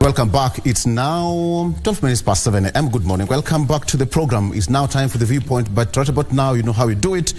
Welcome back. It's now 12 minutes past 7 a.m. Good morning. Welcome back to the program. It's now time for the viewpoint, but right about now, you know how we do it.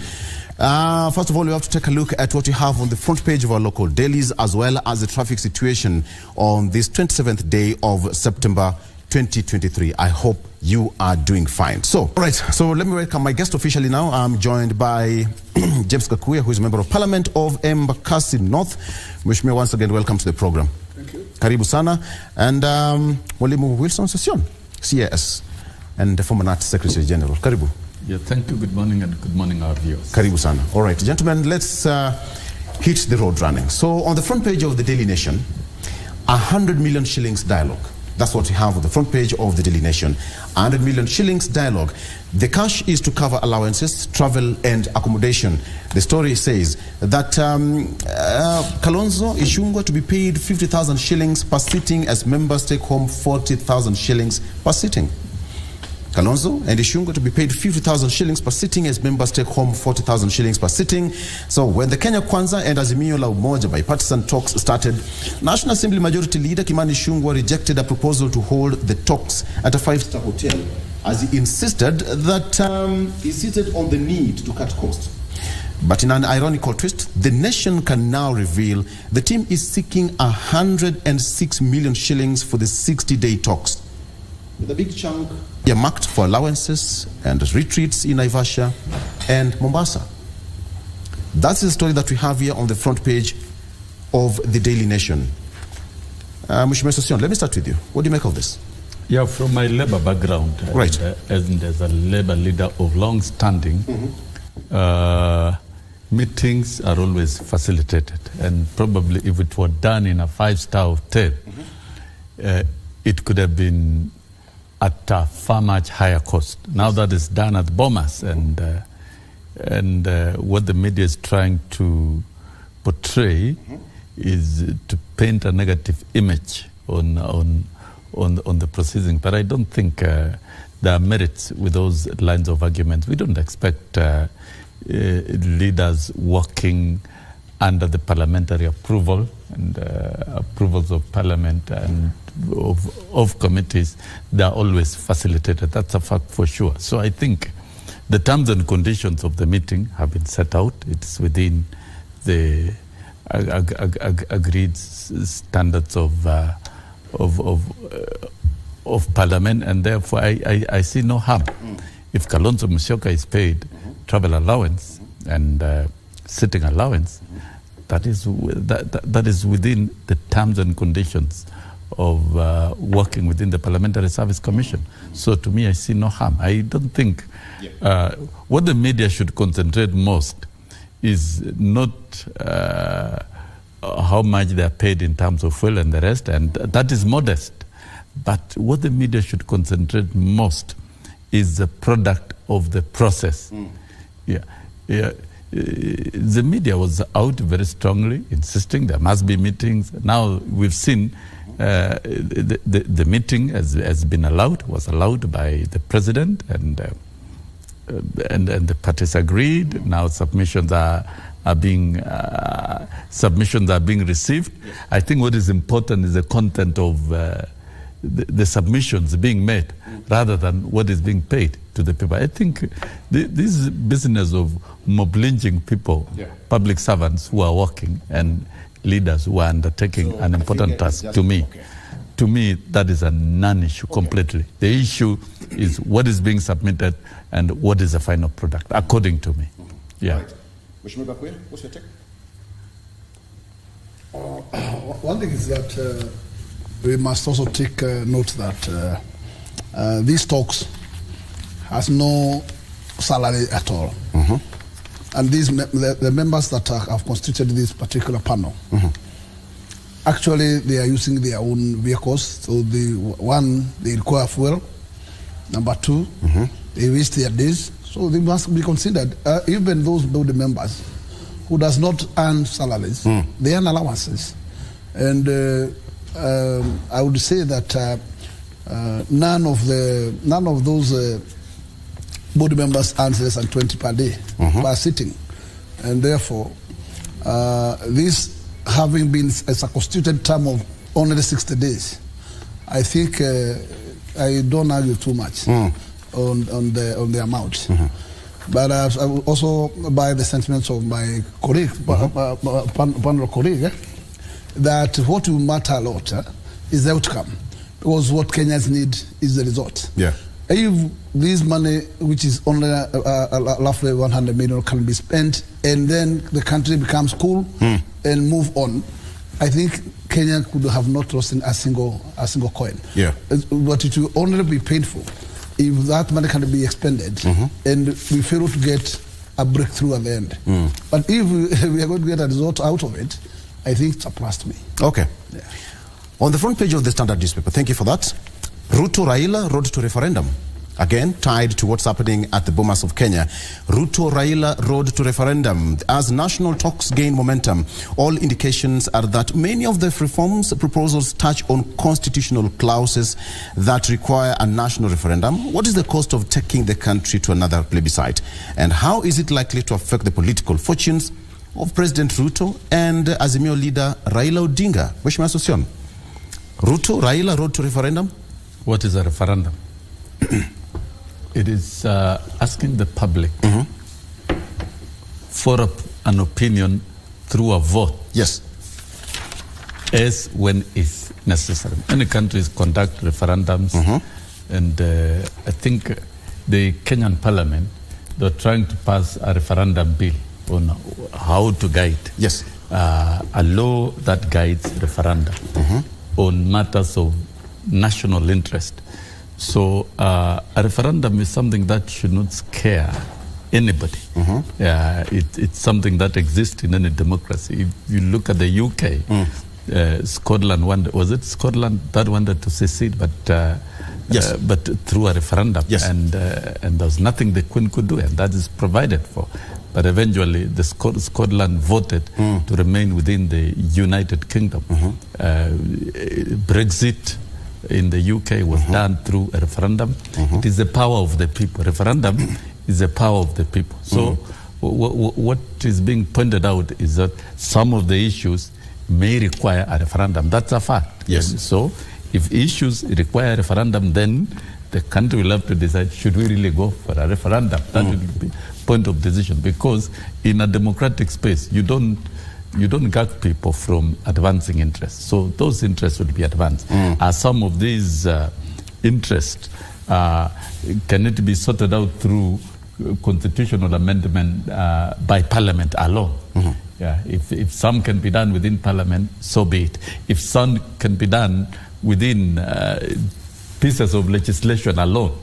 First of all, we have to take a look at what we have on the front page of our local dailies, as well as the traffic situation on this 27th day of September 2023. I hope you are doing fine. So, all right, so let me welcome my guest officially now. I'm joined by James Kakuya, who is a member of Parliament of Embakasi North. Mheshimiwa, once again, welcome to the program. Thank you. Karibu sana. And Mwalimu Wilson Session, CAS, and the former NAT Secretary General. Karibu. Yeah, thank you. Good morning, and good morning, our viewers. Karibu sana. All right, gentlemen, let's hit the road running. So on the front page of the Daily Nation, 100 million shillings dialogue. That's what we have on the front page of the Daily Nation. 100 million shillings dialogue. The cash is to cover allowances, travel, and accommodation. The story says that Kalonzo Ishungwa to be paid 50,000 shillings per sitting as members take home 40,000 shillings per sitting. Kalonzo and Ishungwa to be paid 50,000 shillings per sitting as members take home 40,000 shillings per sitting. So when the Kenya Kwanza and Azimio la Umoja bipartisan talks started, National Assembly Majority Leader Kimani Ichung'wah rejected a proposal to hold the talks at a 5-star hotel, as he insisted that he insisted on the need to cut costs. But in an ironical twist, the Nation can now reveal the team is seeking 106 million shillings for the 60-day talks, with a big chunk earmarked for allowances and retreats in Naivasha and Mombasa. That's the story that we have here on the front page of the Daily Nation. Mheshimiwa Session, let me start with you. What do you make of this? Yeah, from my labor background, right, and as a labor leader of long standing, meetings are always facilitated. And probably if it were done in a 5-star hotel, it could have been at a far much higher cost. Now that is done at Bomas, and what the media is trying to portray is to paint a negative image on the proceeding. But I don't think there are merits with those lines of argument. We don't expect leaders working under the parliamentary approval and approvals of parliament and of committees. They are always facilitated. That's a fact for sure. So I think the terms and conditions of the meeting have been set out. It's within the agreed standards of parliament, and therefore I see no harm. If Kalonzo Musyoka is paid travel allowance and sitting allowance, that is within the terms and conditions of working within the Parliamentary Service Commission. So to me, I see no harm. I don't think what the media should concentrate most is not how much they are paid in terms of fuel and the rest, and that is modest. But what the media should concentrate most is the product of the process. The media was out very strongly, insisting there must be meetings. Now we've seen the meeting has been allowed, was allowed by the president, and the parties agreed. Now submissions are being received. Yes. I think what is important is the content of the submissions being made, rather than what is being paid to the people. I think this business of mob-lynching people, public servants who are working, and leaders who are undertaking an important task, to me, that is a non-issue completely. The issue is what is being submitted and what is the final product, according to me. Yeah. Right. Mheshimiwa Bakwira, what's your take? One thing is that we must also take note that these talks has no salary at all. And the members that have constituted this particular panel, actually they are using their own vehicles. So they require fuel. Number two, they waste their days. So they must be considered. Even those board members who does not earn salaries, they earn allowances. And I would say that none of those board members earns less than 20 per day per sitting, and therefore this having been a constituted term of only 60 days, I think I don't argue too much on the amount. But I will also buy the sentiments of my colleague, panel colleague, that what will matter a lot is the outcome, because what Kenyans need is the result. Yeah. If this money, which is only roughly 100 million, can be spent, and then the country becomes cool and move on, I think Kenya could have not lost a single coin. Yeah. But it will only be painful if that money can be expended and we fail to get a breakthrough at the end. But if we are going to get a result out of it, I think it's a plus to me. Okay. Yeah. On the front page of the Standard newspaper, thank you for that. Ruto Raila road to referendum. Again, tied to what's happening at the Bomas of Kenya. Ruto Raila road to referendum. As national talks gain momentum, all indications are that many of the reforms proposals touch on constitutional clauses that require a national referendum. What is the cost of taking the country to another plebiscite? And how is it likely to affect the political fortunes of President Ruto and Azimio leader Raila Odinga? Mheshimiwa Asocion, Ruto Raila road to referendum? What is a referendum? It is asking the public for an opinion through a vote. Yes. As when is necessary. Many countries conduct referendums, and I think the Kenyan parliament, they're trying to pass a referendum bill on how to guide a law that guides referendum on matters of national interest. So a referendum is something that should not scare anybody. It's something that exists in any democracy. If you look at the UK, Scotland was it Scotland that wanted to secede, but but through a referendum, and there was nothing the Queen could do, and that is provided for. But eventually, the Scotland voted to remain within the United Kingdom. Brexit in the UK was done through a referendum. It is the power of the people. Referendum is the power of the people. So what is being pointed out is that some of the issues may require a referendum. That's a fact. Yes. And so if issues require a referendum, then the country will have to decide, should we really go for a referendum? That will be point of decision, because in a democratic space, you don't gag people from advancing interests. So those interests will be advanced. Some of these interests, can it be sorted out through constitutional amendment by Parliament alone? If some can be done within Parliament, so be it. If some can be done within pieces of legislation alone,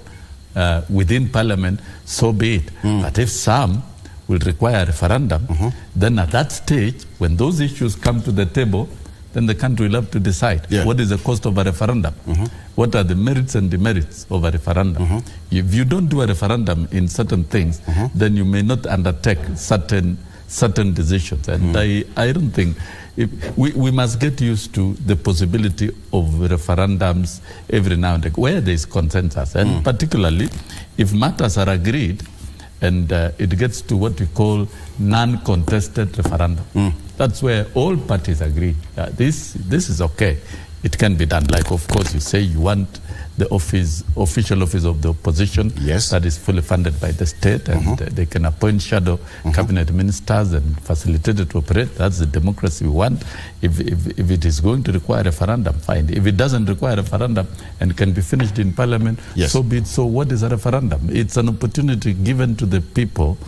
within Parliament, so be it. But if some will require a referendum, then at that stage, when those issues come to the table, then the country will have to decide what is the cost of a referendum, what are the merits and demerits of a referendum. If you don't do a referendum in certain things, then you may not undertake certain decisions. And I don't think, we must get used to the possibility of referendums every now and then, where there is consensus, and particularly if matters are agreed, and it gets to what we call non-contested referendum. That's where all parties agree. This is okay. It can be done. Like, of course, you say you want the official office of the opposition that is fully funded by the state, and they can appoint shadow cabinet ministers and facilitate it to operate. That's the democracy we want. If it is going to require a referendum, fine. If it doesn't require a referendum and can be finished in Parliament, so be it. So what is a referendum? It's an opportunity given to the people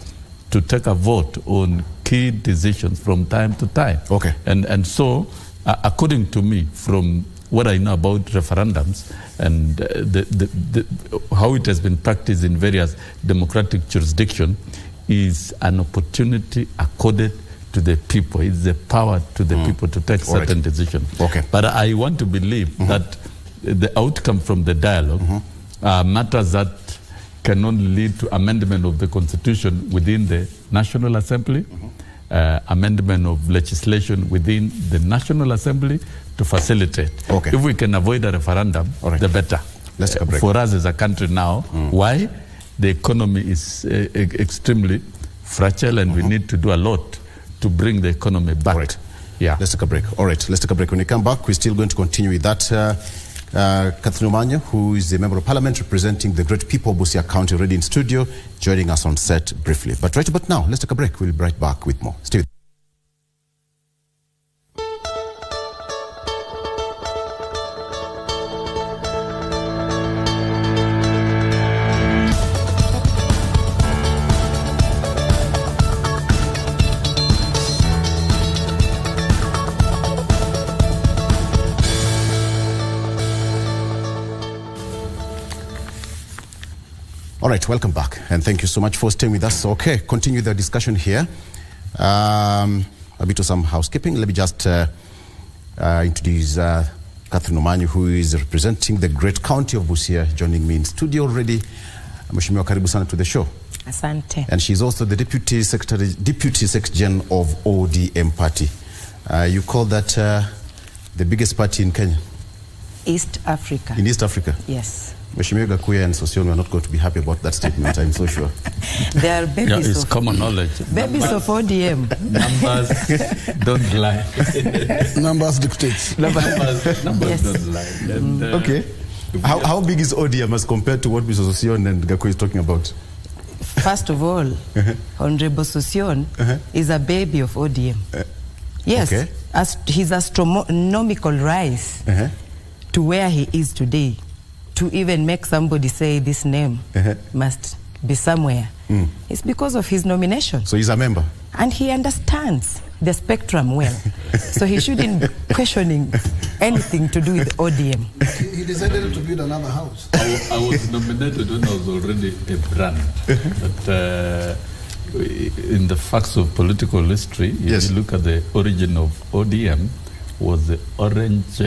to take a vote on key decisions from time to time. Okay. And so, according to me, from what I know about referendums and how it has been practiced in various democratic jurisdictions, is an opportunity accorded to the people. It's the power to the people to take certain decisions. Okay. But I want to believe that the outcome from the dialogue matters that can only lead to amendment of the Constitution within the National Assembly, amendment of legislation within the National Assembly to facilitate. Okay. If we can avoid a referendum, the better. Let's take a break. For us as a country now, why? The economy is extremely fragile, and we need to do a lot to bring the economy back. All right. Yeah. Let's take a break. All right. Let's take a break. When we come back, we're still going to continue with that Catherine Omanyo, who is a member of parliament representing the great people of Busia County, already in studio, joining us on set briefly. But right about now, let's take a break. We'll be right back with more. Stay with us. All right, welcome back, and thank you so much for staying with us. Okay, continue the discussion here. A bit of some housekeeping. Let me just introduce Catherine Omanyo, who is representing the great county of Busia, joining me in studio already. Mheshimiwa, karibu sana to the show. Asante. And she's also the deputy secretary of ODM party. You call that the biggest party in Kenya? East Africa. In East Africa? Yes. Mheshimiwa Gakuya and Sosion are not going to be happy about that statement, I'm so sure. They are babies it's common knowledge. Babies of ODM. Numbers don't lie. Numbers dictate. Numbers Yes. don't lie. And, Okay. How big is ODM as compared to what Mr. Sosion and Gakuya is talking about? First of all, Honorable Sosion is a baby of ODM. Yes, okay. His astronomical rise to where he is today, to even make somebody say this name must be somewhere. It's because of his nomination. So he's a member? And he understands the spectrum well. So he shouldn't be questioning anything to do with ODM. He decided to build another house. I was nominated when I was already a brand. But in the facts of political history, if you look at the origin of ODM, was the orange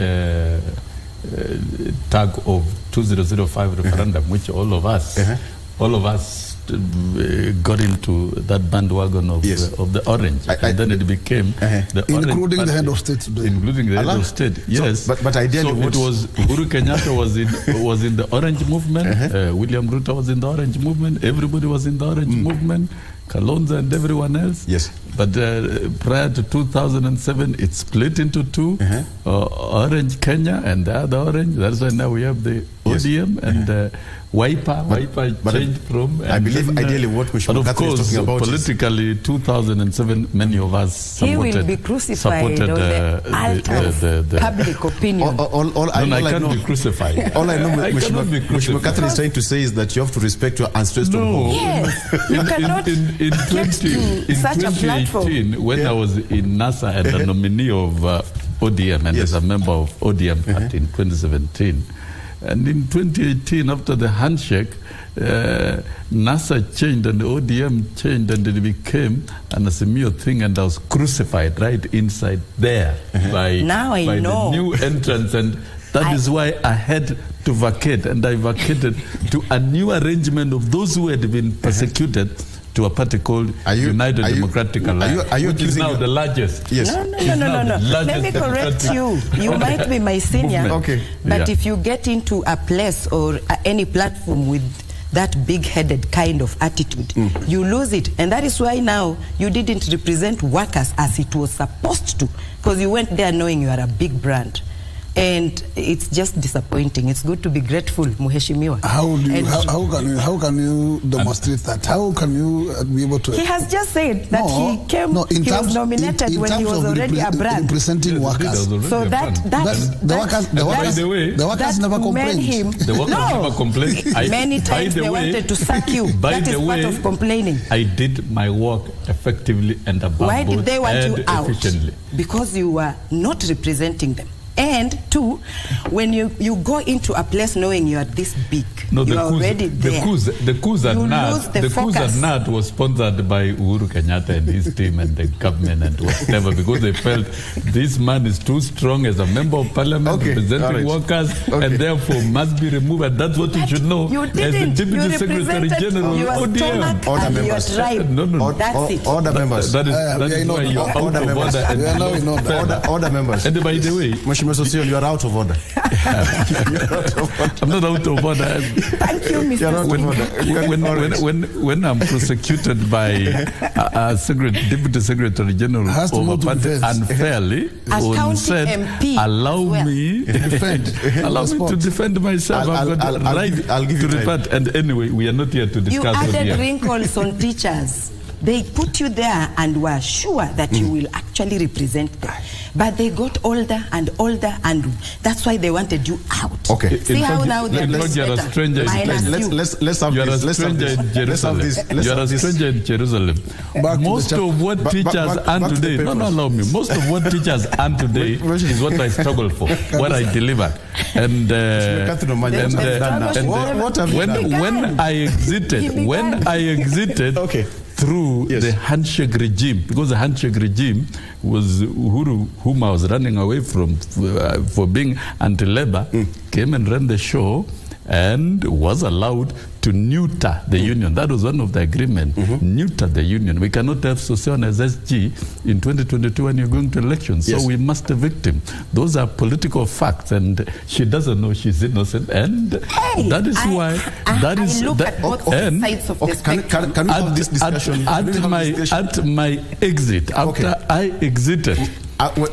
tag of 2005 referendum, which all of us got into that bandwagon of the orange, and then it became the orange including party, the head of state today. including the head of state. Yes, so, but ideally, so it was Uhuru Kenyatta was in the orange movement. William Ruto was in the orange movement. Everybody was in the orange movement. Kalonzo and everyone else. Yes. But prior to 2007, it split into two: Orange Kenya and the other orange. That's why now we have the ODM and Wiper changed from. I believe ideally what Mheshimiwa Catherine is talking about politically, 2007, many of us supported. He will be crucified on the public opinion. I can't be crucified. All I know, Mheshimiwa Catherine is trying to say is that you have to respect your ancestral home. Yes, you cannot get to such a platform. In 2018, when I was in NASA and a nominee of ODM and as a member of ODM party in 2017, and in 2018, after the handshake, NASA changed and the ODM changed and it became an Asimio thing, and I was crucified right inside there by the new entrance, and that is why I had to vacate, and I vacated to a new arrangement of those who had been persecuted to a party called United Democratic Alliance, which is now the largest. Yes. No. Let me correct you. You might be my senior, but if you get into a place or any platform with that big-headed kind of attitude, you lose it. And that is why now you didn't represent workers as it was supposed to, because you went there knowing you are a big brand. And it's just disappointing. It's good to be grateful, Mheshimiwa. How can you demonstrate that? How can you be able to? He has just said that he was nominated when he was already a brand. Representing workers. So the workers never complained. The workers never complained. Many times they wanted to sack you. That is part of complaining. I did my work effectively and above board. Why did they want you out? Efficiently. Because you were not representing them. And two, when you go into a place knowing you are this big, you are already there. The coups at NAT was sponsored by Uhuru Kenyatta and his team and the government and whatever, because they felt this man is too strong as a member of parliament representing workers and therefore must be removed. And that's what you should know as the Deputy Secretary General of ODM. Order members. That's it. Order members. That is why you're out of order. Order members. And by the way, Sosion, you are out of order. I'm not out of order. Thank you, Mr. When I'm prosecuted by a Deputy Secretary General unfairly, said, MP allow me to defend myself. I've got the right to repent. And anyway, we are not here to discuss. You added wrinkles on teachers. They put you there and were sure that you will actually represent them. But they got older and older, and that's why they wanted you out. Okay. See how now they're you're a stranger. Let's have in Jerusalem. Most of what teachers earn today, allow me. Most of what teachers earn today is what I struggle for, what I deliver. And when I exited, okay, through the handshake regime, because the handshake regime was Uhuru, whom I was running away from for being anti-labor, came and ran the show and was allowed to neuter the union. That was one of the agreements, neuter the union. We cannot have Sosion as SG in 2022 when you're going to elections. Yes. So we must evict him. Those are political facts, and she doesn't know she's innocent, and that is why that is look at both sides of the spectrum. Can we have this discussion? At my exit, after I exited,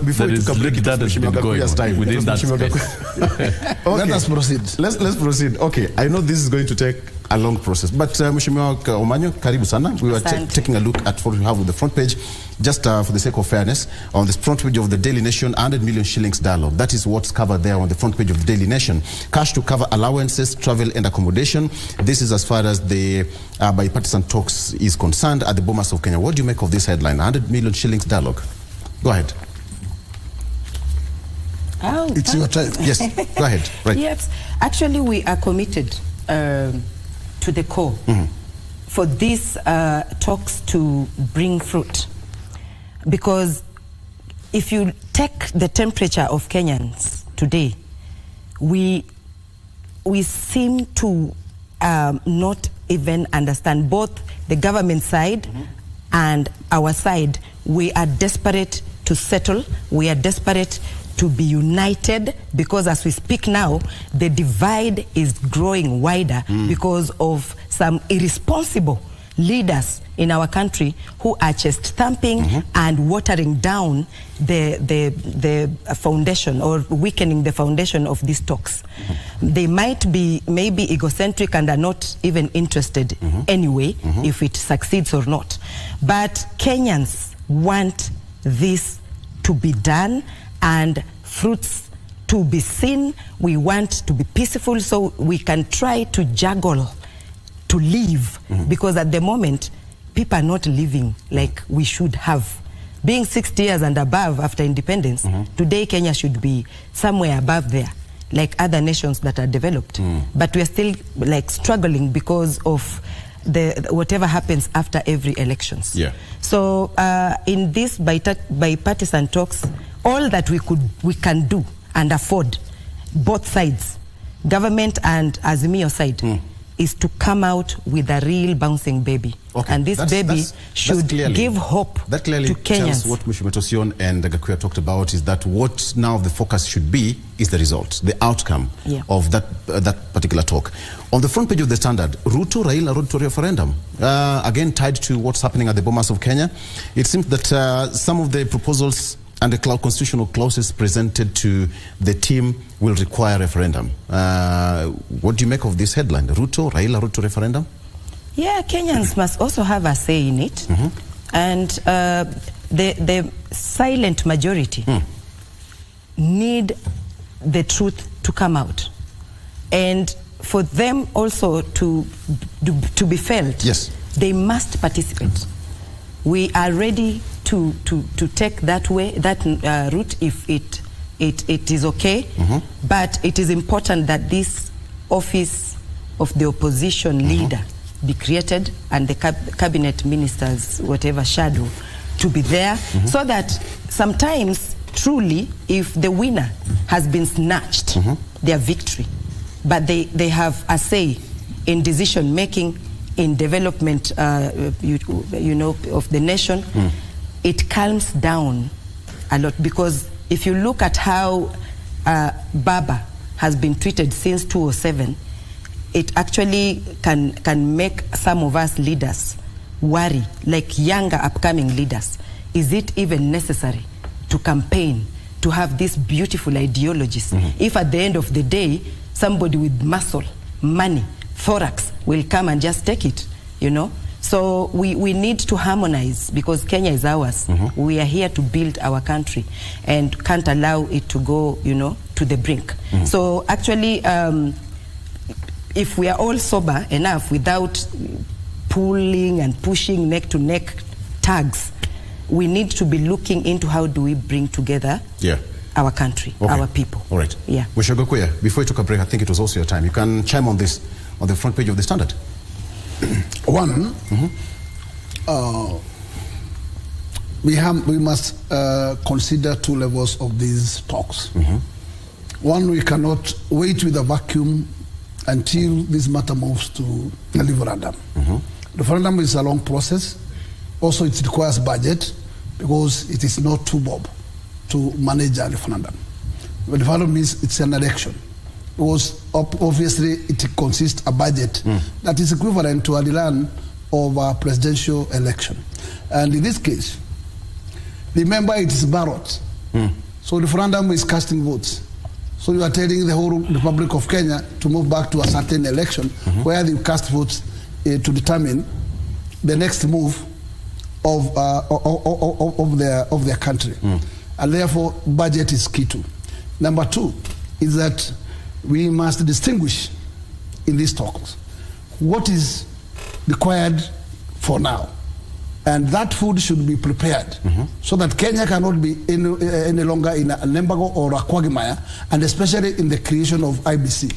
before we took a break, that has been going on within that space. Let us proceed. Let's proceed. Okay, I know this is going to take a long process, but Mheshimiwa Omanyo, karibu sana. We were taking a look at what we have on the front page, just for the sake of fairness. On the front page of the Daily Nation, 100 million shillings dialogue. That is what's covered there on the front page of the Daily Nation. Cash to cover allowances, travel and accommodation. This is as far as the bipartisan talks is concerned at the Bomas of Kenya. What do you make of this headline, 100 million shillings dialogue? Go ahead. It's your time. Yes, go ahead. Right. Yes, actually we are committed to the core for these talks to bring fruit. Because if you take the temperature of Kenyans today, we seem to not even understand both the government side and our side. We are desperate to settle. We are desperate to be united, because as we speak now, the divide is growing wider because of some irresponsible leaders in our country who are chest thumping and watering down the foundation, or weakening the foundation of these talks. They might be maybe egocentric and are not even interested anyway if it succeeds or not. But Kenyans want this to be done and fruits to be seen. We want to be peaceful so we can try to juggle to live, because at the moment people are not living like we should have. Being 60 years and above after independence, today Kenya should be somewhere above there, like other nations that are developed. But we are still like struggling because of the whatever happens after every elections. So in this bipartisan talks, all that we can do and afford, both sides, government and Azimio side, is to come out with a real bouncing baby. Okay. And this baby should give hope to Kenyans. That clearly tells what Mheshimiwa Sosion and Gakuya talked about, is that what now the focus should be is the result, the outcome of that particular talk. On the front page of the Standard, Ruto Raila road to referendum, again tied to what's happening at the Bomas of Kenya. It seems that some of the proposals and the constitutional clauses presented to the team will require referendum. What do you make of this headline? Ruto, Raila, road to referendum? Yeah, Kenyans must also have a say in it. And the silent majority need the truth to come out. And for them also to be felt, they must participate. We are ready to take that way, that route, if it is okay. But it is important that this office of the opposition leader be created, and the cabinet ministers, whatever shadow, to be there, so that sometimes, truly, if the winner has been snatched, their victory, but they have a say in decision making, in development, you know, of the nation, it calms down a lot. Because if you look at how Baba has been treated since 2007, it actually can make some of us leaders worry, like younger upcoming leaders. Is it even necessary to campaign, to have these beautiful ideologies, if at the end of the day, somebody with muscle, money, forex will come and just take it, you know? So we need to harmonize, because Kenya is ours. We are here to build our country and can't allow it to go, you know, to the brink. So actually, if we are all sober enough without pulling and pushing neck to neck tags, we need to be looking into how do we bring together our country, our people. All right. Yeah. Wishagokuya, before you took a break, I think it was also your time. You can chime on this on the front page of the Standard. One, we must consider two levels of these talks. One, we cannot wait with a vacuum until this matter moves to the referendum. The referendum is a long process. Also, it requires budget, because it is not too bob to manage a referendum. The referendum means it's an election, because obviously it consists a budget that is equivalent to a run of a presidential election. And in this case, remember, it is ballot. So the referendum is casting votes. So you are telling the whole Republic of Kenya to move back to a certain election where they cast votes to determine the next move of their country. And therefore, budget is key too. Number two is that we must distinguish in these talks what is required for now. And that food should be prepared so that Kenya cannot be any longer in an embargo or a quagmire, and especially in the creation of IBC.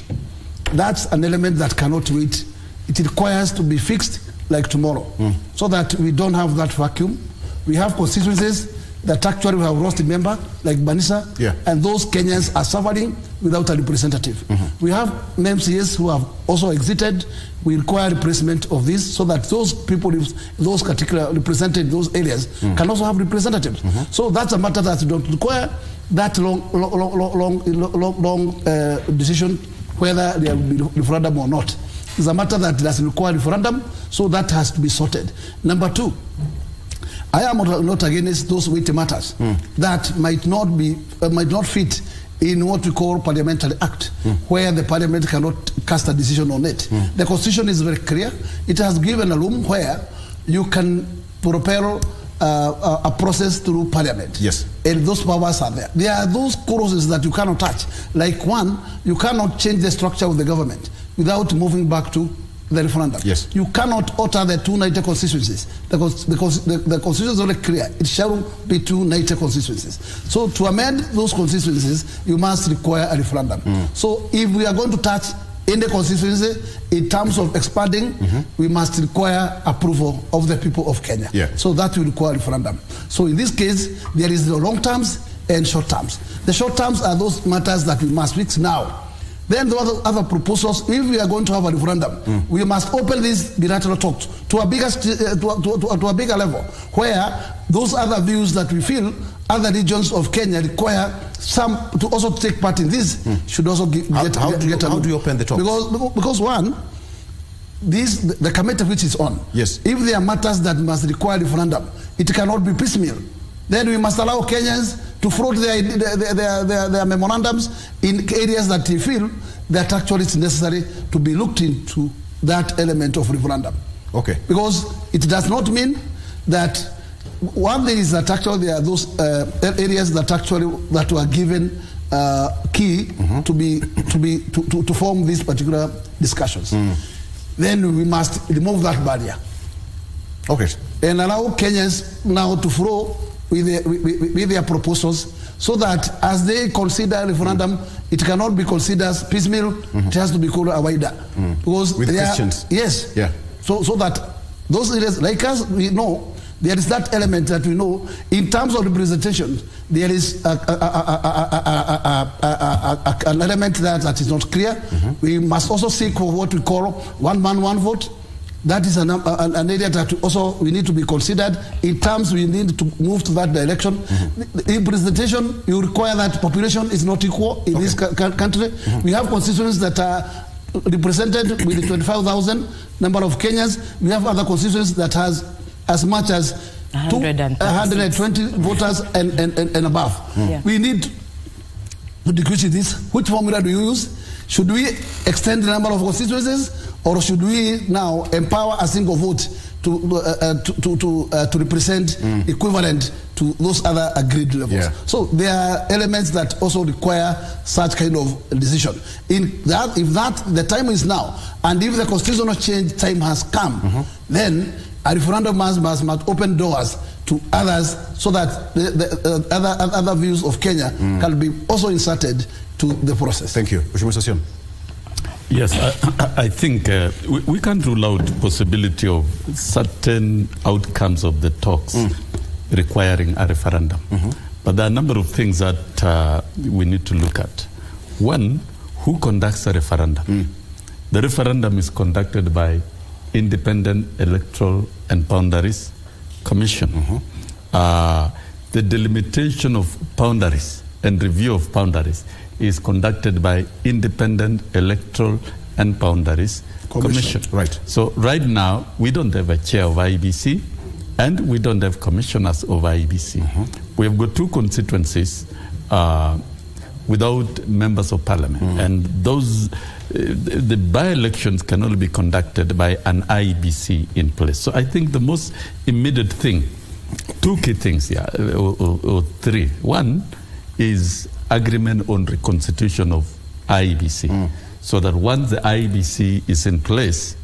That's an element that cannot wait. It requires to be fixed like tomorrow, so that we don't have that vacuum. We have constituencies that actually have lost a member, like Banisa, and those Kenyans are suffering without a representative. We have MCAs who have also exited. We require replacement of this, so that those people, those particular represented those areas, can also have representatives. So that's a matter that don't require that long decision whether there will be referendum or not. It's a matter that doesn't require referendum, so that has to be sorted. Number two, I am not against those weighty matters that might not fit in what we call Parliamentary Act, where the Parliament cannot cast a decision on it. The Constitution is very clear. It has given a room where you can propel a process through Parliament. Yes. And those powers are there. There are those clauses that you cannot touch. Like one, you cannot change the structure of the government without moving back to the referendum. Yes. You cannot alter the 290 constituencies. The constitution is very clear. It shall be 290 constituencies. So to amend those constituencies, you must require a referendum. So if we are going to touch in the constituency, in terms of expanding, we must require approval of the people of Kenya. So that will require a referendum. So in this case, there is the long terms and short terms. The short terms are those matters that we must fix now. Then the other proposals, if we are going to have a referendum, we must open these bilateral talks to a bigger level, where those other views that we feel other regions of Kenya require some to also take part in this should also get how do you open the talks? Because one, the committee which is on, if there are matters that must require referendum, it cannot be piecemeal. Then we must allow Kenyans to float their memorandums in areas that they feel that actually it's necessary to be looked into that element of referendum. Okay. Because it does not mean that one thing is that actually there are those areas that were given key to form these particular discussions. Then we must remove that barrier. Okay. And allow Kenyans now to flow with their proposals, so that as they consider referendum, it cannot be considered piecemeal. It has to be called a wider. Because with questions. Yes. Yeah. So that those areas, like us, we know there is that element that we know in terms of representation. There is an element that is not clear. We must also seek for what we call one man, one vote. that is an area that also we need to be considered in terms we need to move to that direction. In presentation, you require that population is not equal in this country. We have constituencies that are represented with 25,000 number of Kenyans. We have other constituencies that has as much as 120 voters and above. We need to decrease this. Which formula do you use? Should we extend the number of constituencies, or should we now empower a single vote to represent equivalent to those other agreed levels? So there are elements that also require such kind of decision. If the time is now, and if the constitutional change time has come, then a referendum must open doors to others, so that the other views of Kenya can be also inserted to the process. Thank you. Yes, I think we can't rule out the possibility of certain outcomes of the talks requiring a referendum. But there are a number of things that we need to look at. One, who conducts a referendum? The referendum is conducted by Independent Electoral and Boundaries Commission. The delimitation of boundaries and review of boundaries is conducted by Independent Electoral and Boundaries Commission. Right. So right now, we don't have a chair of IEBC, and we don't have commissioners of IEBC. We have got two constituencies without members of parliament, and those the by-elections can only be conducted by an IEBC in place. So I think the most immediate thing, two key things here, or three. One is agreement on reconstitution of IEBC, so that once the IEBC is in place,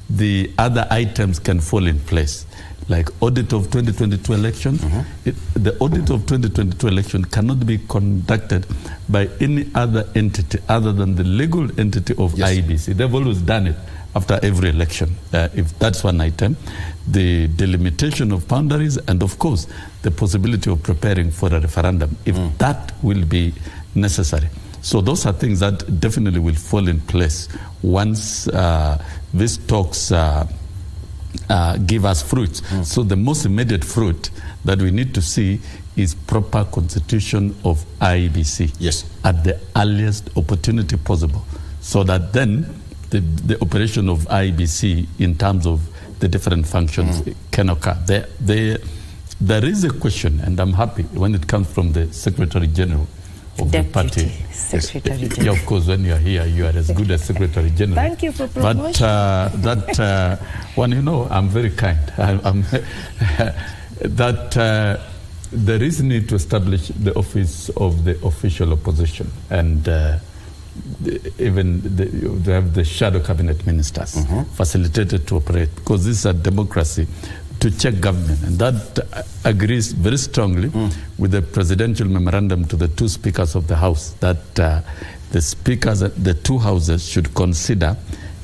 the other items can fall in place. Like audit of 2022 election, the audit of 2022 election cannot be conducted by any other entity other than the legal entity of IEBC. They've always done it after every election. If that's one item, the delimitation of boundaries, and of course, the possibility of preparing for a referendum, if that will be necessary. So those are things that definitely will fall in place once these talks give us fruits. So the most immediate fruit that we need to see is proper constitution of IEBC at the earliest opportunity possible, so that then the operation of IEBC in terms of the different functions can occur. There is a question, and I'm happy when it comes from the Secretary General of the party. Secretary General. Yeah, of course, when you are here, you are as good as Secretary General. Thank you for promotion. But that one, you know, I'm very kind. That there is need to establish the office of the official opposition, and even they have the shadow cabinet ministers facilitated to operate, because this is a democracy to check government, and that agrees very strongly with the presidential memorandum to the two speakers of the House, that the speakers at the two houses should consider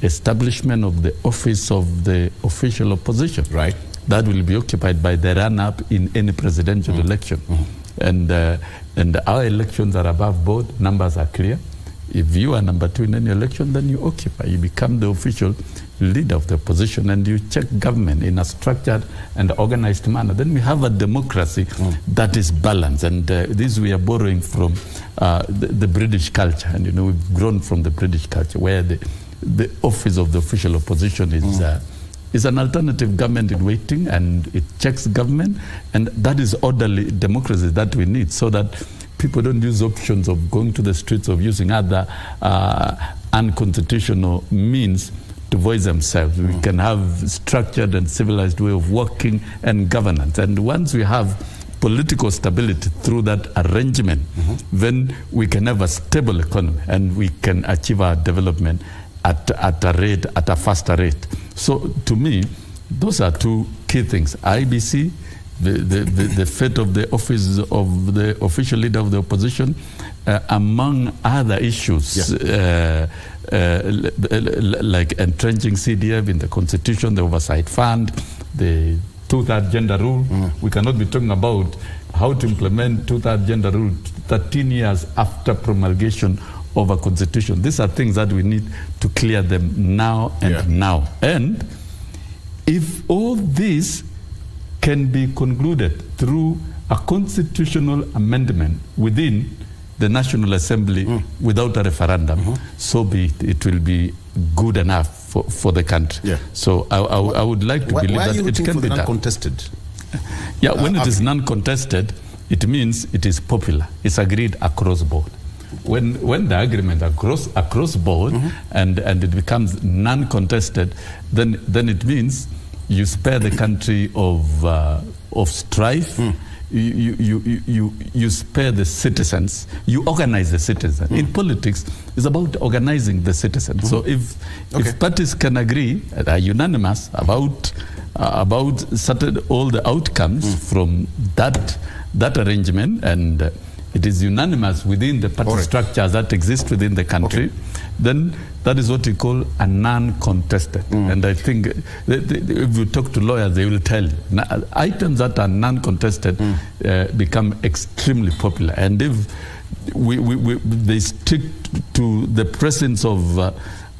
establishment of the office of the official opposition. Right. That will be occupied by the run-up in any presidential election. And our elections are above board, numbers are clear. If you are number two in any election, then you occupy. You become the official leader of the opposition, and you check government in a structured and organized manner. Then we have a democracy that is balanced. And this we are borrowing from the British culture. And, you know, we've grown from the British culture, where the office of the official opposition is an alternative government in waiting, and it checks government. And that is orderly democracy that we need, so that people don't use options of going to the streets, of using other unconstitutional means to voice themselves. We can have structured and civilized way of working and governance. And once we have political stability through that arrangement, then we can have a stable economy, and we can achieve our development at a faster rate. So to me, those are two key things. IEBC, the fate of the office of the official leader of the opposition, among other issues, like entrenching CDF in the constitution, the oversight fund, the two-third gender rule. We cannot be talking about how to implement two-third gender rule 13 years after promulgation of a constitution. These are things that we need to clear them now and now. And if all this can be concluded through a constitutional amendment within the National Assembly without a referendum, so be it. It will be good enough for the country. Yeah. So I would like to believe that it can be done. Non-contested? Yeah, when it is non-contested, it means it is popular. It's agreed across board. When the agreement across board and it becomes non-contested, then it means you spare the country of strife. You spare the citizens. You organize the citizens. In politics, it's about organizing the citizens. So if parties can agree, are unanimous about certain all the outcomes from that arrangement, and it is unanimous within the party structures that exist within the country, then that is what we call a non-contested. And I think if you talk to lawyers, they will tell you, items that are non-contested become extremely popular. And if they stick to the presence of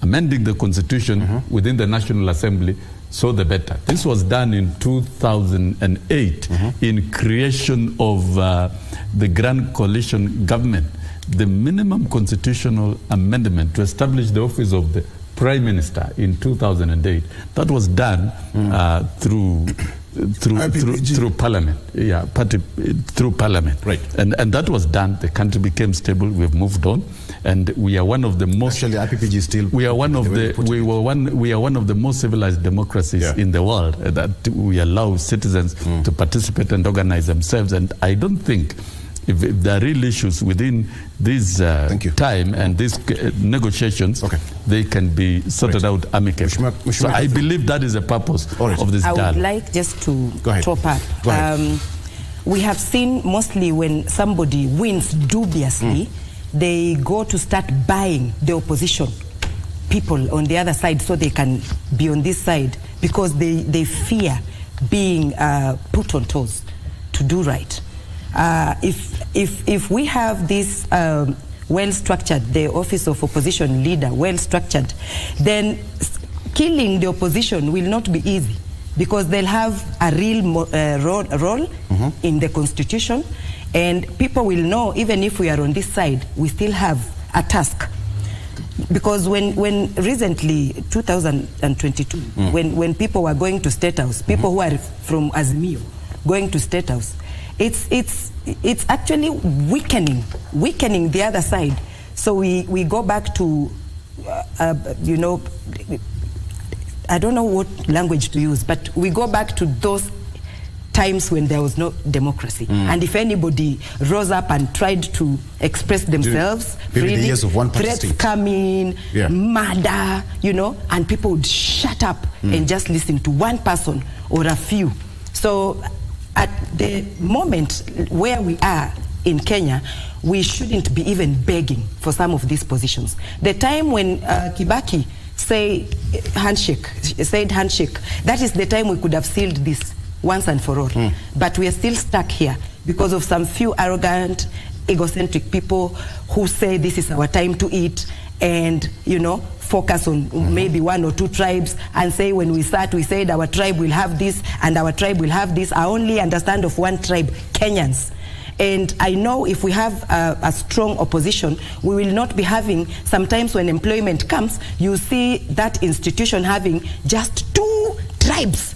amending the Constitution within the National Assembly, so the better. This was done in 2008 in creation of the Grand Coalition government. The minimum constitutional amendment to establish the office of the Prime Minister in 2008, that was done through Parliament. Yeah, through Parliament. Right. And that was done. The country became stable. We've moved on, and we are one of the most. Actually, IPPG still. We are one of the most civilized democracies in the world. That we allow citizens to participate and organize themselves. And I don't think, if there are real issues within this time and these negotiations, they can be sorted out amicably. So I believe that is the purpose of this dialogue. I would like just to top up. We have seen mostly when somebody wins dubiously, they go to start buying the opposition people on the other side so they can be on this side, because they fear being put on toes to do right. If we have this well-structured, the office of opposition leader well-structured, then killing the opposition will not be easy, because they'll have a real role in the Constitution, and people will know, even if we are on this side, we still have a task. Because when recently, 2022, when people were going to State House, people who are from Azimio going to State House, it's actually weakening the other side. So we go back to, you know, I don't know what language to use, but we go back to those times when there was no democracy. And if anybody rose up and tried to express themselves freely, threats come in, murder, you know, and people would shut up and just listen to one person or a few. So at the moment where we are in Kenya, we shouldn't be even begging for some of these positions. The time when Kibaki said handshake, that is the time we could have sealed this once and for all. But we are still stuck here because of some few arrogant, egocentric people who say this is our time to eat, and, you know, focus on maybe one or two tribes, and say when we start, we said our tribe will have this and our tribe will have this. I only understand of one tribe, Kenyans. And I know if we have a strong opposition, we will not be having, sometimes when employment comes, you see that institution having just two tribes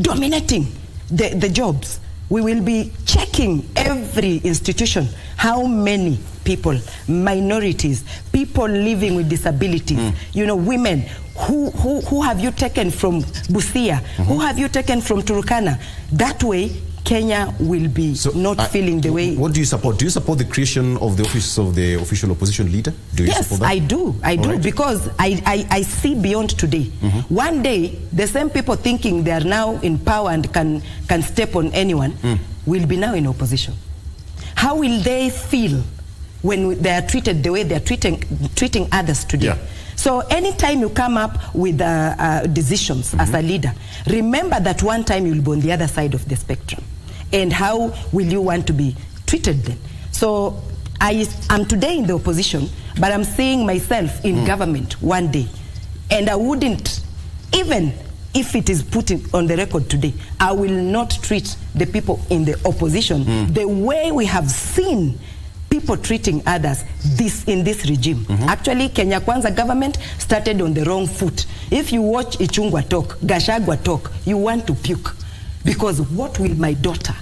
dominating the jobs. We will be checking every institution, how many people, minorities, people living with disabilities, you know, women, who have you taken from Busia, who have you taken from Turkana? That way, Kenya will be not feeling the way. What do you support? Do you support the creation of the office of the official opposition leader? Do you support that? I do. I do, because I see beyond today. One day, the same people thinking they are now in power and can step on anyone will be now in opposition. How will they feel when they are treated the way they are treating others today? Yeah. So anytime you come up with decisions as a leader, remember that one time you'll be on the other side of the spectrum. And how will you want to be treated then? So I am today in the opposition, but I'm seeing myself in government one day. And I wouldn't even if it is put on the record today, I will not treat the people in the opposition the way we have seen people treating others in this regime. Actually, Kenya Kwanza government started on the wrong foot. If you watch Ichungwa talk, Gachagua talk, you want to puke. Because what will my daughter,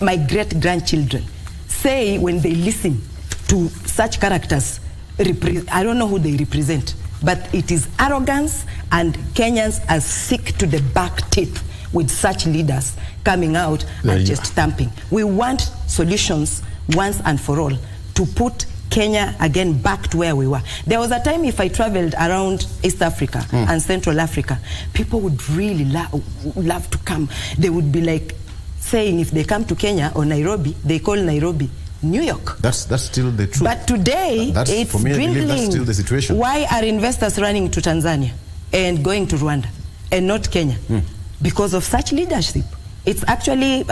my great-grandchildren say when they listen to such characters? I don't know who they represent, but it is arrogance, and Kenyans are sick to the back teeth with such leaders coming out and just stamping. We want solutions once and for all to put Kenya again back to where we were. There was a time if I traveled around East Africa and Central Africa, people would really love to come. They would be like saying if they come to Kenya or Nairobi, they call Nairobi New York. That's still the truth. But today, it's for me, I believe that's dwindling. still the situation. Why are investors running to Tanzania and going to Rwanda and not Kenya? Because of such leadership. It's actually,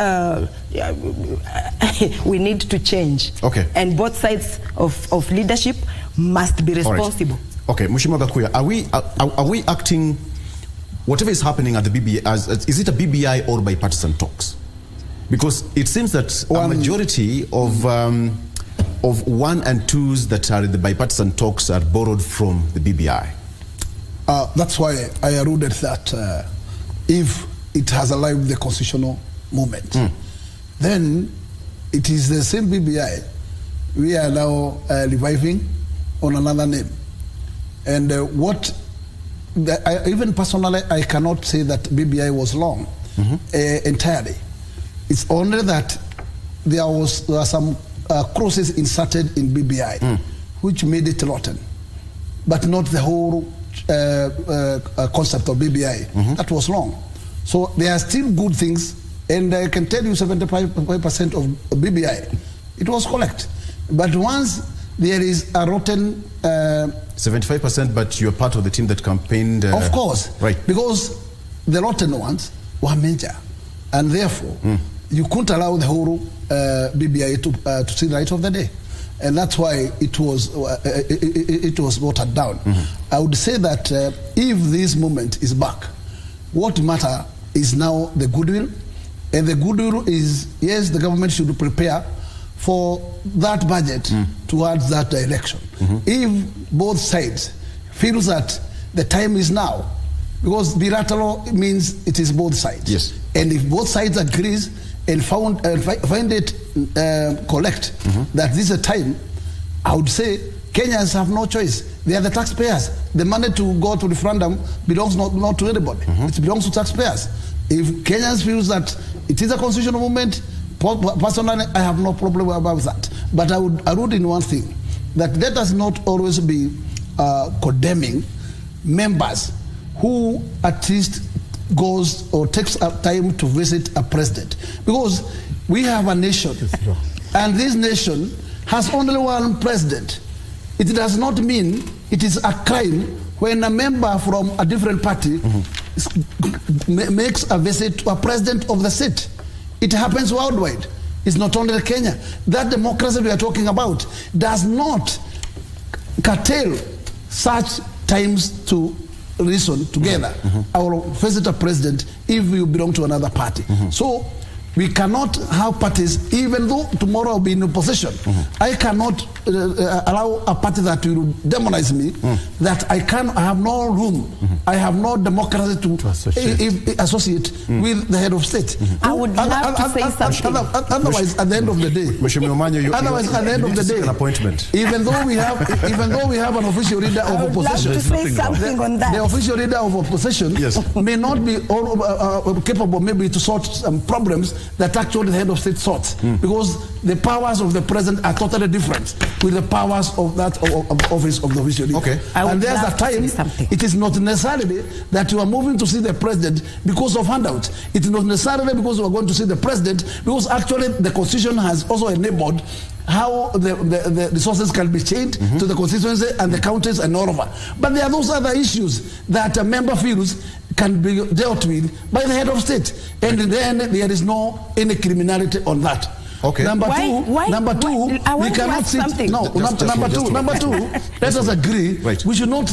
we need to change. Okay. And both sides of leadership must be responsible. Right. Okay, Mheshimiwa Gakuya, are we acting, whatever is happening at the BBI, is it a BBI or bipartisan talks? Because it seems that a majority of 1 and 2s that are in the bipartisan talks are borrowed from the BBI. That's why I alluded that if it has alive the constitutional movement, then it is the same BBI we are now reviving on another name. And even personally, I cannot say that BBI was long entirely. It's only that there were some clauses inserted in BBI which made it rotten, but not the whole concept of BBI. That was wrong. So there are still good things, and I can tell you 75% of BBI, it was correct. But once there is a rotten... 75%, but you're part of the team that campaigned... of course. Right. Because the rotten ones were major, and therefore you couldn't allow the whole BBI to see the light of the day. And that's why it was watered down. I would say that if this movement is back, what matter is now the goodwill, and the goodwill is, yes, the government should prepare for that budget towards that election. If both sides feel that the time is now, because bilateral means it is both sides. Yes. And if both sides agrees and find it correct that this is a time, I would say Kenyans have no choice. They are the taxpayers. The money to go to referendum belongs not to anybody. It belongs to taxpayers. If Kenyans feel that it is a constitutional movement, personally, I have no problem about that. But I would allude in one thing, that let us not always be condemning members who at least goes or takes time to visit a president. Because we have a nation, and this nation has only one president. It does not mean it is a crime when a member from a different party makes a visit to a president of the state. It happens worldwide. It's not only Kenya. That democracy we are talking about does not curtail such times to reason together or visit a president if you belong to another party. So we cannot have parties, even though tomorrow I'll be in opposition. I cannot allow a party that will demonize me, that I have no room, I have no democracy to associate with the head of state. I would love to say something. Otherwise, at the end of the day, otherwise, at the end of the day, an appointment. Even though we have an official leader of opposition, to say something on that. The official leader of opposition may not be capable maybe to sort some problems that actually the head of state sorts, because the powers of the president are totally different with the powers of that office of the official leader. Okay. And there's a time, it is not necessarily that you are moving to see the president because of handout. It is not necessarily because you are going to see the president, because actually the constitution has also enabled how the resources can be changed to the constituency and the counties and all over. But there are those other issues that a member feels can be dealt with by the head of state. And in the end, there is no any criminality on that. Okay. Number two, we cannot sit. No, number two. Let us agree. Right. We should not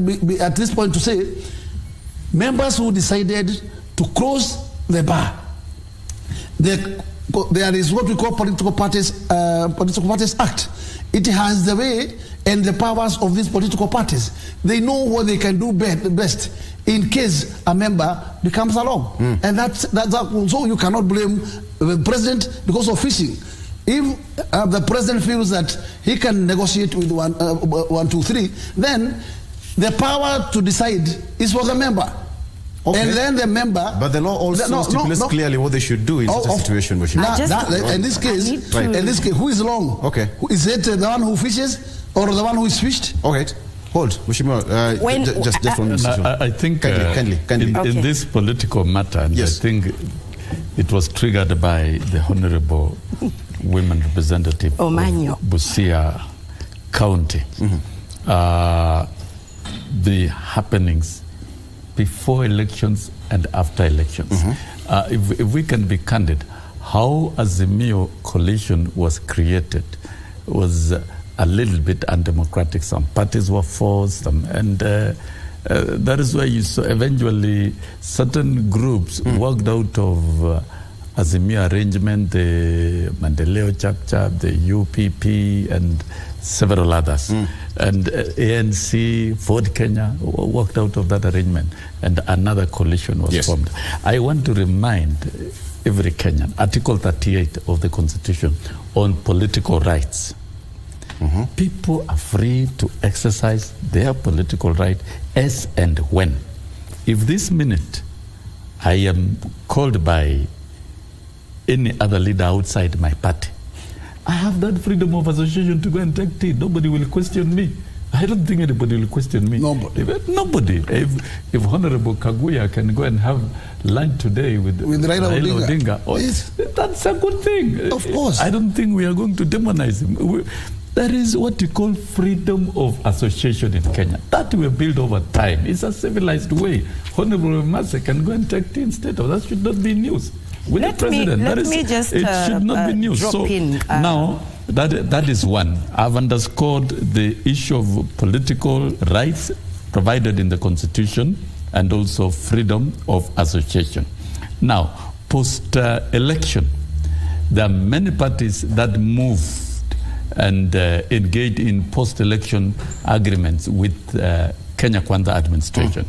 be at this point to say members who decided to close the bar. There is what we call Political Parties Act. It has the way and the powers of these political parties. They know what they can do best in case a member becomes along. And that's so you cannot blame the president because of fishing. If the president feels that he can negotiate with 1, 2, 3, then the power to decide is for the member. Okay. And then the member... But the law also stipulates clearly what they should do in such a situation. In this case, who is wrong? Okay. Is it the one who fishes or the one who is fished? Okay. Hold, Mheshimiwa, just one minute. I think kindly. In this political matter, and I think it was triggered by the Honorable Women Representative of Busia County. The happenings before elections and after elections. If we can be candid, how Azimio coalition was created was a little bit undemocratic. Some parties were forced, and that is why you saw eventually certain groups worked out of Azimio arrangement, the Mandeleo Chapchap, the UPP, and several others. And ANC, Ford Kenya worked out of that arrangement, and another coalition was formed. I want to remind every Kenyan, Article 38 of the Constitution on political rights. People are free to exercise their political right as and when. If this minute I am called by any other leader outside my party, I have that freedom of association to go and take tea. Nobody will question me. I don't think anybody will question me. Nobody. If Honorable Kaguya can go and have lunch today with Raila Odinga, that's a good thing. Of course. I don't think we are going to demonize him. There is what you call freedom of association in Kenya. That we build over time. It's a civilized way. Honorable Mase can go and take tea instead of that. Should not be news. With the president, it should not be news. So now that is one. I've underscored the issue of political rights provided in the Constitution and also freedom of association. Now, post-election, there are many parties that moved and engaged in post-election agreements with Kenya Kwanza administration.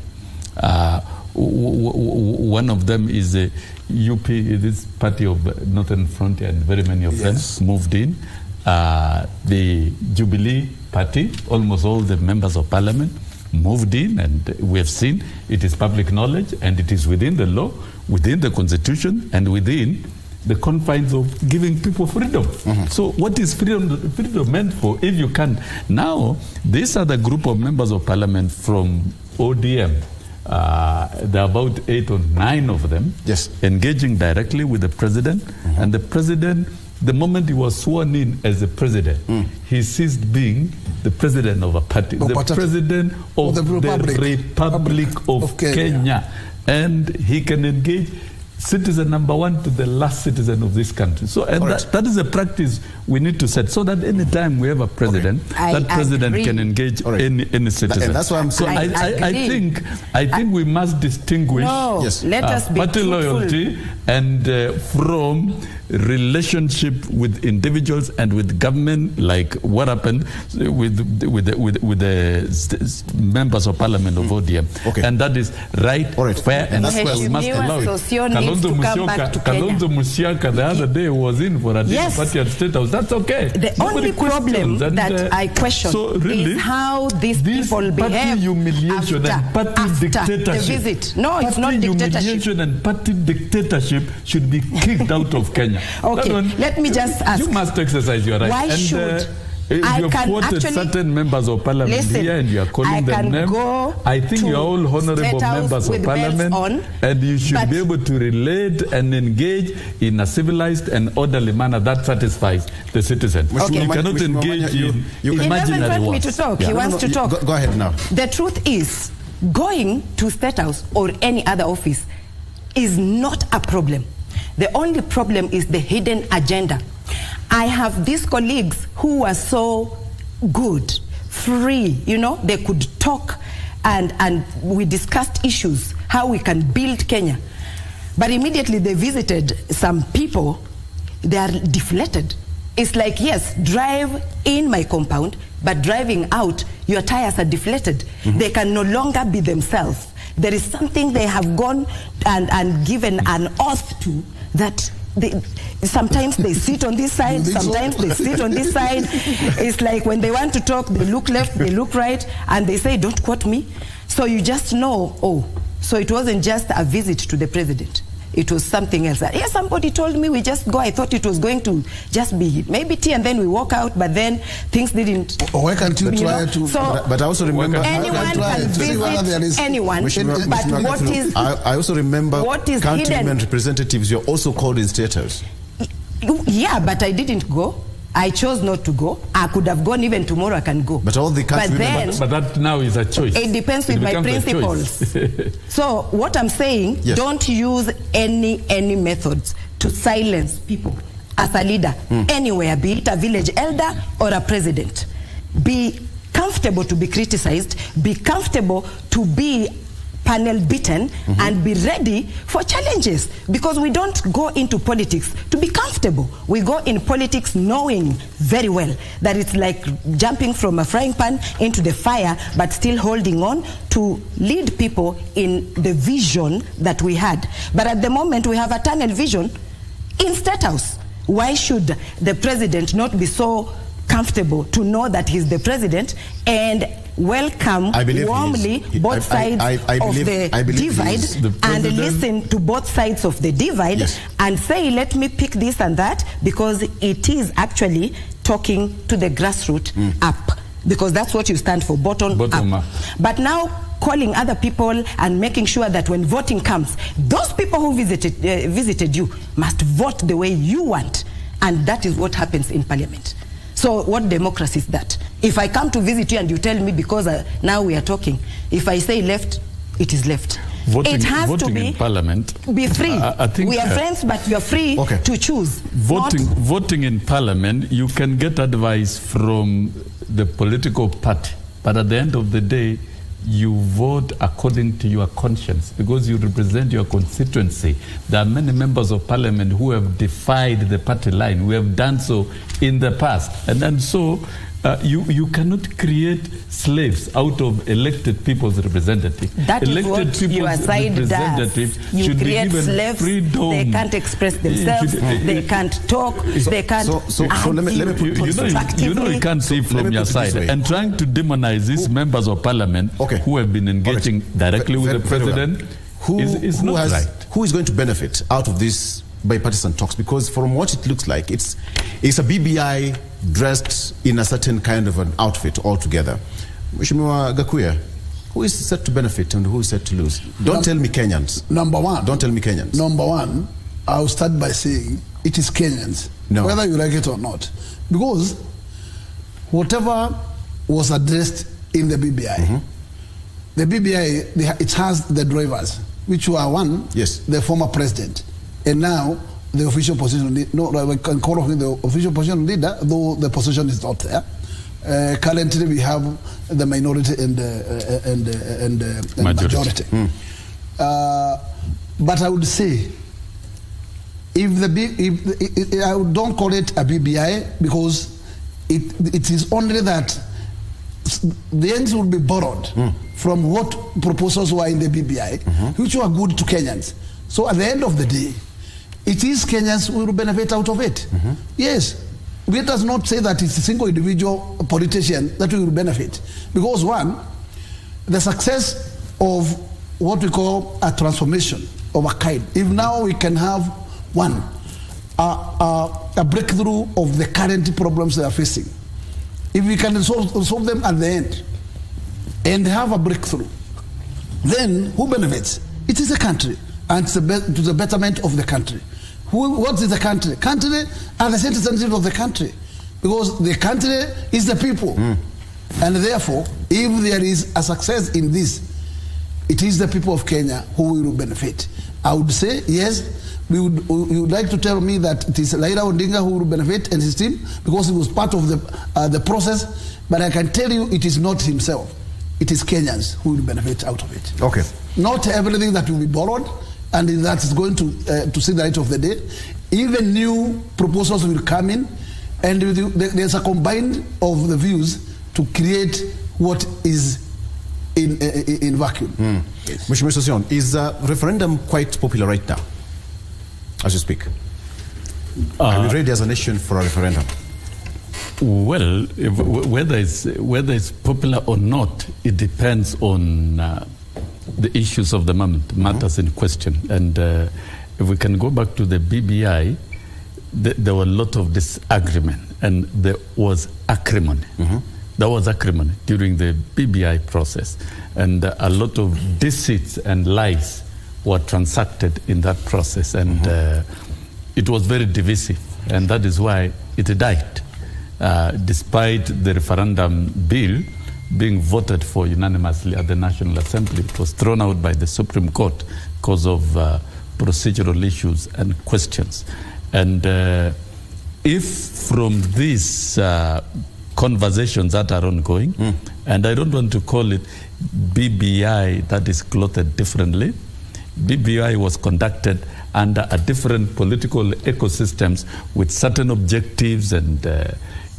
One of them is the UP, this party of Northern Frontier, and very many of them moved in. The Jubilee Party, almost all the members of parliament moved in, and we have seen it is public knowledge, and it is within the law, within the Constitution, and within the confines of giving people freedom. So what is freedom meant for if you can't? Now, these are the group of members of parliament from ODM. There are about 8 or 9 of them engaging directly with the president. And the president, the moment he was sworn in as the president, he ceased being the president of a party, the president of the Republic of Kenya. And he can engage citizen number 1 to the last citizen of this country. So, and that is a practice we need to set, so that any time we have a president, that president can engage any citizen. And that's why I'm saying. So I think we must distinguish party loyalty and from relationship with individuals and with government, like what happened with the members of parliament of ODM. And that is right, fair, and that's why we must allow it. Kalonzo Musyoka the other day was in for a party at State House. That's okay. The only problem that I question is how these people behave humiliation and party dictatorship. The visit. No, it's not dictatorship. Humiliation and party dictatorship should be kicked out of Kenya. Okay, let me just ask. You must exercise your right. Why should... You have quoted certain members of parliament here and you are calling them names. I think you are all honorable members of parliament and you should be able to relate and engage in a civilized and orderly manner that satisfies the citizen. You cannot engage in imaginary words. He doesn't want me to talk. He wants to talk. Go ahead now. The truth is, going to State House or any other office is not a problem. The only problem is the hidden agenda. I have these colleagues who are so good, free, you know, they could talk and we discussed issues. how we can build Kenya. But immediately they visited some people, they are deflated. It's like, yes, drive in my compound, but driving out, your tires are deflated. They can no longer be themselves. There is something they have gone and given an oath to, that sometimes they sit on this side, sometimes they sit on this side. It's like when they want to talk, they look left, they look right, and they say, don't quote me. So you just know, oh, so it wasn't just a visit to the president. It was something else. Yeah, somebody told me we just go. I thought it was going to just be maybe tea and then we walk out, but then things didn't. Why can't you try to? So, but I also remember anyone can visit anyone. But what is? I also remember what is countrymen representatives. You're also called in status. Yeah, but I didn't go. I chose not to go. I could have gone even tomorrow. I can go. But all the countrymen. But that now is a choice. It depends with my principles. So what I'm saying, yes, don't use any methods to silence people as a leader anywhere, be it a village elder or a president. Be comfortable to be criticized. Be comfortable to be panel beaten and be ready for challenges, because we don't go into politics to be comfortable. We go in politics knowing very well that it's like jumping from a frying pan into the fire, but still holding on to lead people in the vision that we had. But at the moment we have a tunnel vision in State House. Why should the president not be so comfortable to know that he's the president and welcome warmly both sides of the divide and listen to both sides of the divide, yes, and say, let me pick this and that, because it is actually talking to the grassroots up, because that's what you stand for, bottom up. But now calling other people and making sure that when voting comes, those people who visited you must vote the way you want, and that is what happens in parliament. So what democracy is that? If I come to visit you and you tell me, because now we are talking, if I say left, it is left. Voting, it has voting to be in parliament. Be free. I think we are friends, but you are free to choose. Voting in parliament, you can get advice from the political party, but at the end of the day, you vote according to your conscience, because you represent your constituency. There are many members of parliament who have defied the party line. We have done so in the past. And so you cannot create slaves out of elected people's representatives. That elected is what your side does. You create slaves, freedom. They can't express themselves, they can't talk, they can't let me put you can't see from your side. And trying to demonize these members of parliament who have been engaging directly with the president is not right. Who is going to benefit out of this bipartisan talks? Because from what it looks like, it's a BBI dressed in a certain kind of an outfit altogether. Mheshimiwa Gakuya, who is set to benefit and who is set to lose? Don't tell me Kenyans. Number one. Don't tell me Kenyans. Number one, I'll start by saying it is Kenyans, whether you like it or not. Because whatever was addressed in the BBI, the BBI, it has the drivers, which were one, the former president, and now the official position leader. No, I can call him the official position leader, though the position is not there. Currently, we have the minority and majority. But I would say, I don't call it a BBI, because it is only that the ends will be borrowed from what proposals were in the BBI, which were good to Kenyans. So at the end of the day, it is Kenyans who will benefit out of it. Yes, let us not say that it's a single individual politician that will benefit. Because one, the success of what we call a transformation of a kind, if now we can have one, a breakthrough of the current problems they are facing, if we can solve them at the end and have a breakthrough, then who benefits? It is the country, and to the betterment of the country. What is the country? Country are the citizens of the country, because the country is the people. And therefore, if there is a success in this, it is the people of Kenya who will benefit. I would say, yes, you would like to tell me that it is Raila Odinga who will benefit and his team, because he was part of the process, but I can tell you it is not himself. it is Kenyans who will benefit out of it. Okay. Not everything that will be borrowed and that is going to see the light of the day. Even new proposals will come in, and there's a combine of the views to create what is in vacuum. Yes. Mr. Sossion, is referendum quite popular right now, as you speak? Are we ready as a nation for a referendum? Well, whether it's popular or not, it depends on the issues of the moment, matters in question. And if we can go back to the BBI, there were a lot of disagreement, and there was acrimony. There was acrimony during the BBI process, and a lot of deceits and lies were transacted in that process, and it was very divisive, and that is why it died. Despite the referendum bill being voted for unanimously at the National Assembly, it was thrown out by the Supreme Court because of procedural issues and questions. And if from these conversations that are ongoing, and I don't want to call it BBI that is clothed differently, BBI was conducted under a different political ecosystems with certain objectives, and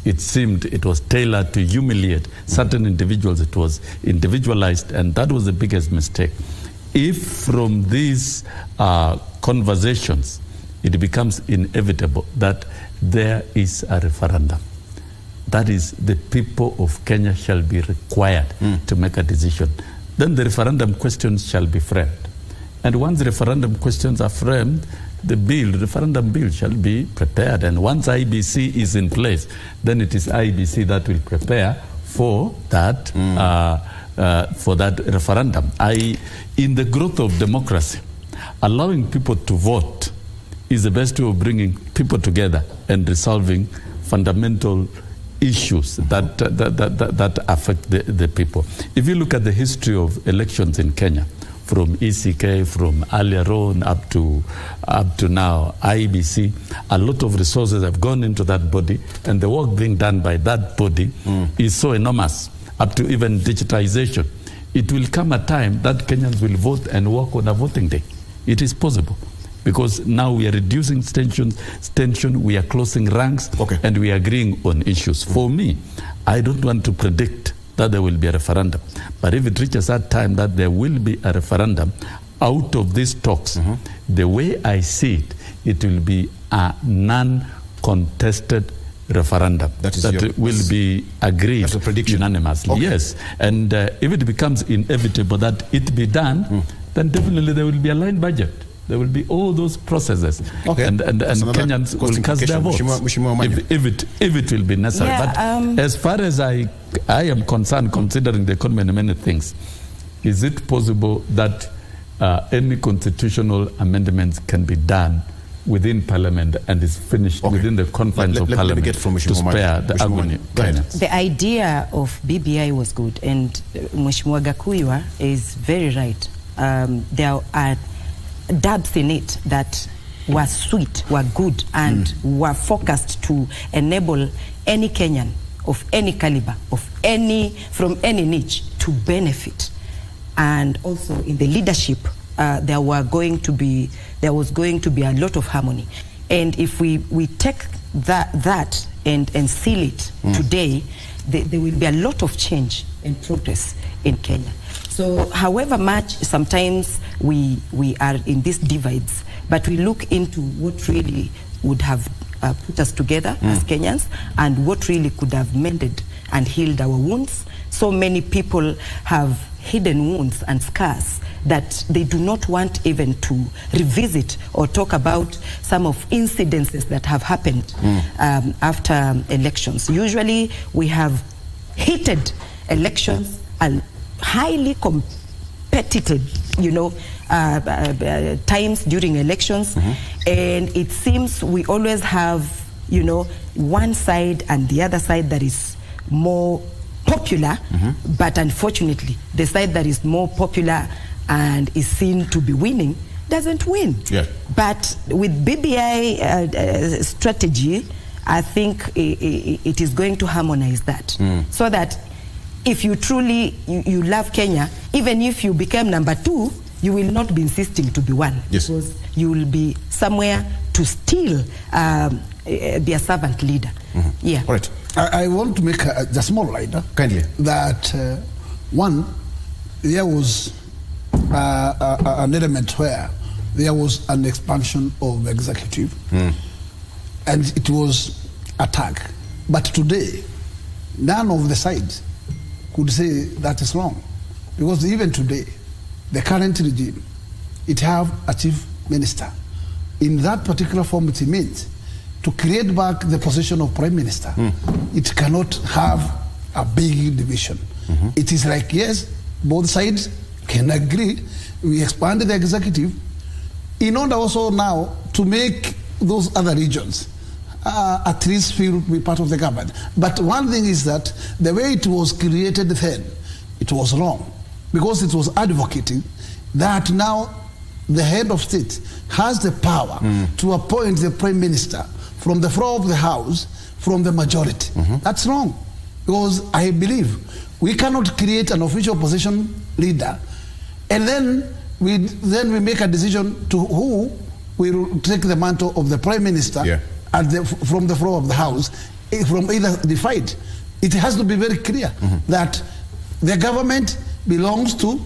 it seemed it was tailored to humiliate certain individuals. It was individualized, and that was the biggest mistake. If from these conversations it becomes inevitable that there is a referendum, that is, the people of Kenya shall be required to make a decision, then the referendum questions shall be framed. And once the referendum questions are framed, the referendum bill shall be prepared. And once IBC is in place, then it is IBC that will prepare for that referendum. In the growth of democracy, allowing people to vote is the best way of bringing people together and resolving fundamental issues that affect the people. If you look at the history of elections in Kenya, from ECK, from earlier on up to now, IBC, a lot of resources have gone into that body, and the work being done by that body is so enormous, up to even digitization. It will come a time that Kenyans will vote and work on a voting day. It is possible, because now we are reducing tension, we are closing ranks, and we are agreeing on issues. For me, I don't want to predict that there will be a referendum. But if it reaches that time that there will be a referendum, out of these talks, the way I see it, it will be a non-contested referendum that will be agreed unanimously. Yes, and if it becomes inevitable that it be done, then definitely there will be a line budget. There will be all those processes, and Kenyans will cast their votes if it will be necessary. Yeah, but as far as I am concerned, considering the economy and many things, is it possible that any constitutional amendments can be done within Parliament and is finished within the confines of Parliament to spare the agony? The idea of BBI was good, and Mheshimiwa Gakuiwa is very right. There are dabs in it that were sweet, were good, and were focused to enable any Kenyan of any caliber, from any niche, to benefit. And also in the leadership, there was going to be a lot of harmony. And if we take that and seal it today, there will be a lot of change and progress in Kenya. So however much sometimes we are in these divides, but we look into what really would have put us together as Kenyans, and what really could have mended and healed our wounds. So many people have hidden wounds and scars that they do not want even to revisit or talk about some of incidences that have happened after elections. Usually we have heated elections and highly competitive, times during elections, and it seems we always have, one side and the other side that is more popular, but unfortunately, the side that is more popular and is seen to be winning doesn't win. Yeah. But with BBI strategy, I think it is going to harmonize that, so that if you truly you love Kenya, even if you became number 2, you will not be insisting to be 1. Yes. Because you will be somewhere to still be a servant leader. Yeah. All right. I want to make a small line. Kindly. That one, there was an element where there was an expansion of executive, and it was attack. But today, none of the sides could say that is wrong, because even today, the current regime, it have a chief minister. In that particular form, it means to create back the position of prime minister. It cannot have a big division. It is like, yes, both sides can agree. We expanded the executive in order also now to make those other regions at least feel to be part of the government. But one thing is that the way it was created then, it was wrong, because it was advocating that now the head of state has the power to appoint the prime minister from the floor of the house, from the majority. That's wrong, because I believe we cannot create an official opposition leader and then we make a decision to who will take the mantle of the prime minister from the floor of the house, from either divide. It has to be very clear that the government belongs to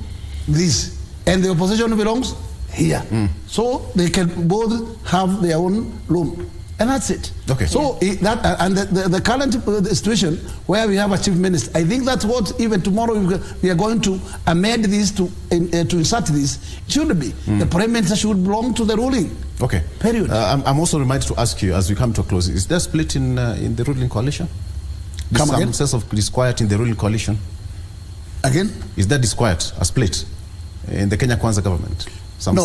this and the opposition belongs here. So they can both have their own room. And that's it. Okay. So the current situation where we have a chief minister, I think that's what even tomorrow we are going to amend this to insert this. It should be the prime minister should belong to the ruling. Okay. Period. I'm also reminded to ask you as we come to a close: is there a split in the ruling coalition? Come again? Some sense of disquiet in the ruling coalition. Again? Is there disquiet, a split in the Kenya Kwanza government? No,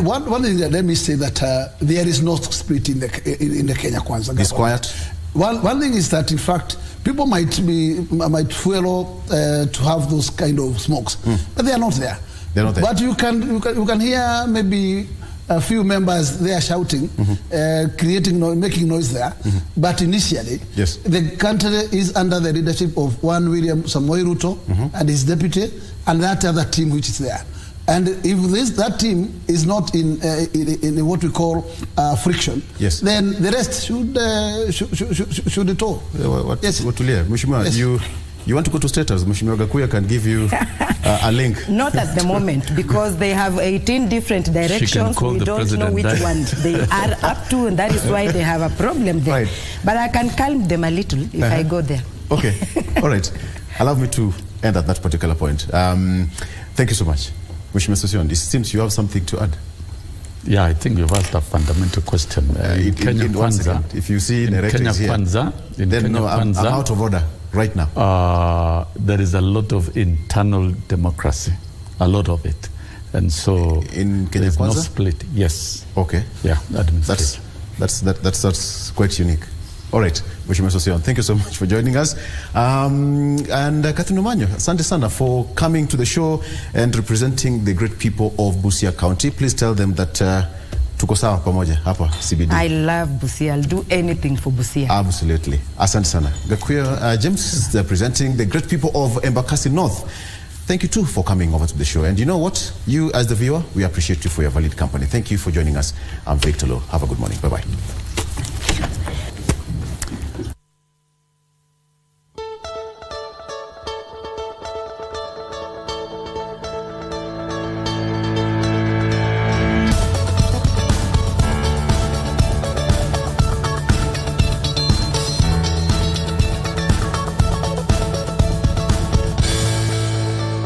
one thing, let me say that there is no split in the Kenya Kwanza government. Disquiet? One thing is that, in fact, people might fuel to have those kind of smokes, but they are not there. They're not there. But you can hear maybe a few members there shouting, making noise there. But initially, the country is under the leadership of one William Samoei Ruto and his deputy, and that other team which is there. And if that team is not in what we call friction, then the rest should it all. You want to go to status? Mheshimiwa Gakuya can give you a link. Not at the moment, because they have 18 different directions. We don't know which one they are up to, and that is why they have a problem there. Right. But I can calm them a little if I go there. Okay. All right. Allow me to end at that particular point. Thank you so much. Mheshimiwa Sosion, it seems you have something to add. Yeah, I think you've asked a fundamental question. In Kenya Kwanza, if you see narratives here, then I'm out of order right now. There is a lot of internal democracy, a lot of it. And so in Kenya Kwanza? No split. Yes. Okay. Yeah, that's quite unique. All right, Mheshimiwa Sosion, thank you so much for joining us. And Catherine Omanyo, asante sana for coming to the show and representing the great people of Busia County. Please tell them that tuko sawa pamoja hapa CBD. I love Busia. I'll do anything for Busia. Absolutely. Asante sana. Gakuya James is representing the great people of Embakasi North. Thank you too for coming over to the show. And you know what? You as the viewer, we appreciate you for your valid company. Thank you for joining us. I'm Victor Lowe. Have a good morning. Bye-bye.